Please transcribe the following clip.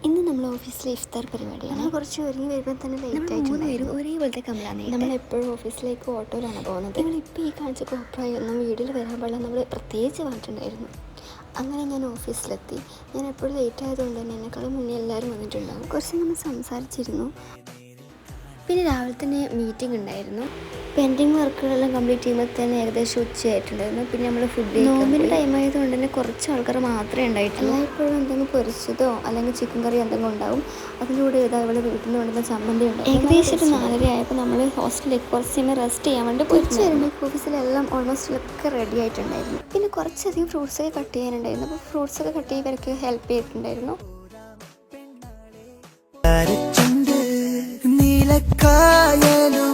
ഇന്ന് നമ്മൾ ഓഫീസിലെ ഇഫ്താർ പരിപാടിയാണ്. നമ്മൾ കുറച്ച് ഒരുങ്ങി വരുമ്പോൾ തന്നെ ലേറ്റ് ആയിട്ട് വരും. ഒരേപോലത്തെ കമ്മലാണ്. നമ്മളെപ്പോഴും ഓഫീസിലേക്ക് ഓട്ടോയിലാണ് പോകുന്നത്. നമ്മളിപ്പോൾ ഈ കാണിച്ച കോപ്രായൊന്നും വീട്ടിൽ വരാൻ പാടില്ല നമ്മൾ പ്രത്യേകിച്ച് പറഞ്ഞിട്ടുണ്ടായിരുന്നു. അങ്ങനെ ഞാൻ ഓഫീസിലെത്തി. ഞാൻ എപ്പോഴും ലേറ്റ് ആയതുകൊണ്ട് തന്നെ എന്നെക്കാളും മുന്നേ എല്ലാവരും വന്നിട്ടുണ്ടാകും. കുറച്ച് നമ്മൾ സംസാരിച്ചിരുന്നു. പിന്നെ രാവിലെ തന്നെ മീറ്റിംഗ് ഉണ്ടായിരുന്നു. പെൻഡിങ് വർക്കുകളെല്ലാം കംപ്ലീറ്റ് ചെയ്യുമ്പോൾ തന്നെ ഏകദേശം ഉച്ചയായിട്ടുണ്ടായിരുന്നു. പിന്നെ നമ്മൾ ഫുഡ് നോമ്പിൻ്റെ ടൈം ആയതുകൊണ്ട് തന്നെ കുറച്ച് ആൾക്കാർ മാത്രമേ ഉണ്ടായിട്ടുള്ളൂ. എല്ലായ്പ്പോഴും എന്തെങ്കിലും പൊരിച്ചതോ അല്ലെങ്കിൽ ചിക്കൻ കറി എന്തെങ്കിലും ഉണ്ടാവും. അതിൻ്റെ കൂടെ ഏതാ ഇവിടെ വീട്ടിൽ നിന്ന് കൊണ്ടുവന്ന ചമ്മന്തി ഉണ്ടാവും. ഏകദേശം ഒരു 4:30 ആയപ്പോൾ നമ്മൾ ഹോസ്റ്റലിലേക്ക് കുറച്ച് സമയം റെസ്റ്റ് ചെയ്യാൻ വേണ്ടി പോയിരുന്നു. ഓഫീസിലെല്ലാം ഓൾമോസ്റ്റ് ഒക്കെ റെഡി ആയിട്ടുണ്ടായിരുന്നു. പിന്നെ കുറച്ചധികം ഫ്രൂട്ട്സൊക്കെ കട്ട് ചെയ്യാനുണ്ടായിരുന്നു. അപ്പോൾ ഫ്രൂട്ട്സൊക്കെ കട്ട് ചെയ്തവർക്ക് ഹെൽപ്പ് ചെയ്തിട്ടുണ്ടായിരുന്നു. നീലക്കായലു